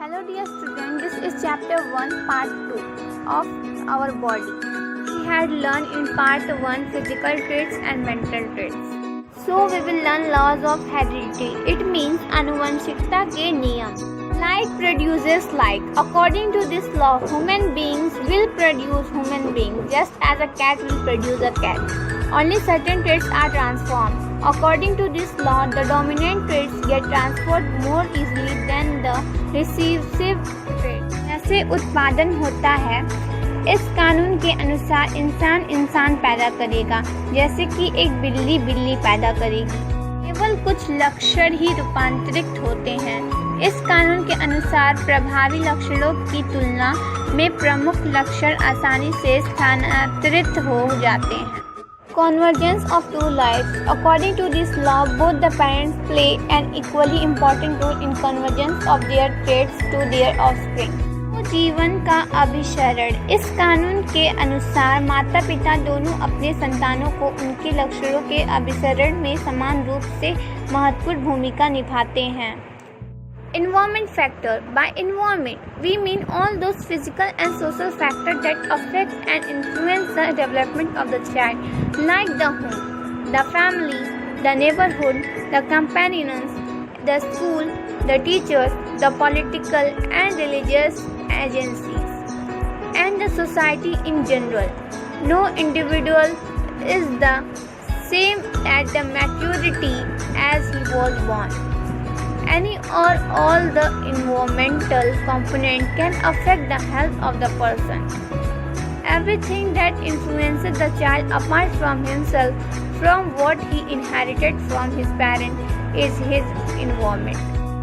Hello dear student, this is chapter 1 part 2 of our body. We had learned in part 1 physical traits and mental traits. So we will learn laws of heredity. It means आनुवंशिकता के नियम. Like produces like. According to this law, human beings will produce human beings just as a cat will produce a cat. Only certain traits are transformed. According to this law, the dominant traits get transferred more easily than the recessive traits. जैसे उत्पादन होता है, इस कानून के अनुसार इंसान पैदा करेगा, जैसे कि एक बिल्ली पैदा करेगी. केवल कुछ लक्षण ही रूपांतरित होते हैं. इस कानून के अनुसार प्रभावी लक्षणों की तुलना में प्रमुख लक्षण आसानी से स्थानांतरित हो जाते हैं. Convergence of two lives. According to this law, both the parents play an equally important role in convergence of their traits to their offspring. जीवन का अभिसरण. इस कानून के अनुसार माता पिता दोनों अपने संतानों को उनके लक्षणों के अभिसरण में समान रूप से महत्वपूर्ण भूमिका निभाते हैं. Environment factor. By environment, we mean all those physical and social factors that affect and influence the development of the child, like the home, the family, the neighborhood, the companions, the school, the teachers, the political and religious agencies, and the society in general. No individual is the same at the maturity as he was born. Any or all the environmental component can affect the health of the person. Everything that influences the child apart from himself, from what he inherited from his parents, is his environment.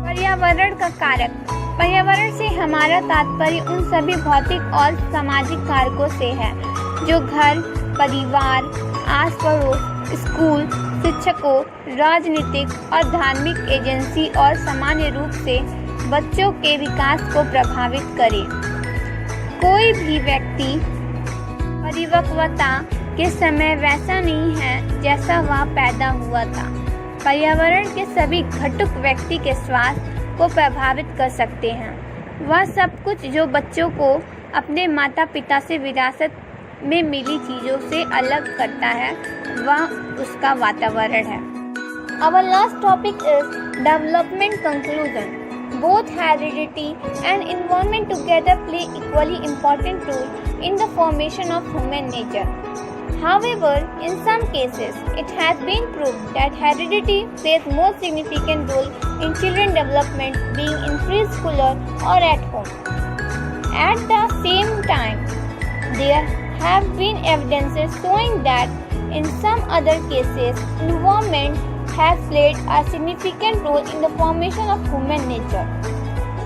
पर्यावरण का कारक. पर्यावरण से हमारा तात्पर्य उन सभी भौतिक और सामाजिक कारकों से है जो घर, परिवार, आस पड़ोस, स्कूल, शिक्षकों, राजनीतिक और धार्मिक एजेंसी और सामान्य रूप से बच्चों के विकास को प्रभावित करे. कोई भी व्यक्ति परिपक्वता के समय वैसा नहीं है जैसा वह पैदा हुआ था. पर्यावरण के सभी घटक व्यक्ति के स्वास्थ्य को प्रभावित कर सकते हैं. वह सब कुछ जो बच्चों को अपने माता पिता से विरासत में मिली चीज़ों से अलग करता है, वह उसका वातावरण है. Our last topic is development conclusion. Both heredity and environment together play equally important role in the formation of human nature. However, in some cases, it has been proved that heredity plays more significant role in children development, being in preschool or at home. At the same time, there have been evidences showing that in some other cases, environment has played a significant role in the formation of human nature.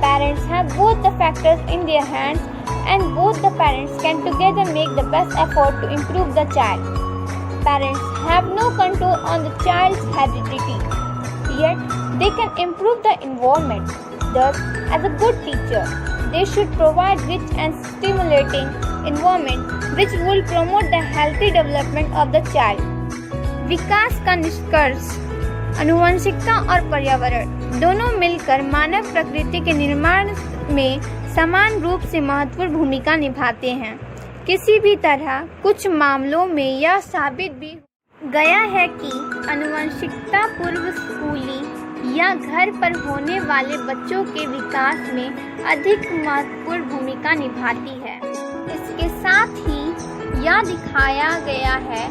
Parents have both the factors in their hands, and both the parents can together make the best effort to improve the child. Parents have no control on the child's heredity, yet they can improve the environment. Thus, as a good teacher, they should provide rich and stimulating environment which will promote the healthy development of the child. विकास का निष्कर्ष. आनुवंशिकता और पर्यावरण दोनों मिलकर मानव प्रकृति के निर्माण में समान रूप से महत्वपूर्ण भूमिका निभाते हैं. किसी भी तरह कुछ मामलों में यह साबित भी गया है कि आनुवंशिकता पूर्व स्कूली या घर पर होने वाले बच्चों के विकास में अधिक महत्वपूर्ण भूमिका निभाती है. इसके साथ ही यह दिखाया गया है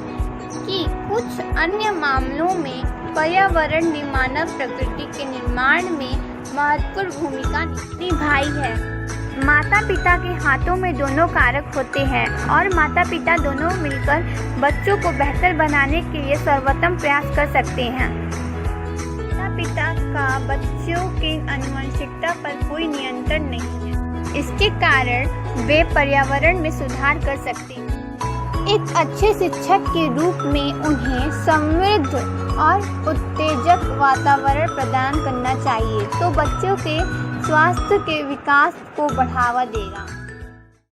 कि कुछ अन्य मामलों में पर्यावरण ने मानव प्रकृति के निर्माण में महत्वपूर्ण भूमिका निभाई है. माता पिता के हाथों में दोनों कारक होते हैं और माता पिता दोनों मिलकर बच्चों को बेहतर बनाने के लिए सर्वोत्तम प्रयास कर सकते हैं. माता पिता का बच्चों की आनुवंशिकता पर कोई नियंत्रण नहीं है. इसके कारण वे पर्यावरण में सुधार कर सकते हैं. एक अच्छे शिक्षक के रूप में उन्हें समृद्ध और उत्तेजक वातावरण प्रदान करना चाहिए तो बच्चों के स्वास्थ्य के विकास को बढ़ावा देगा.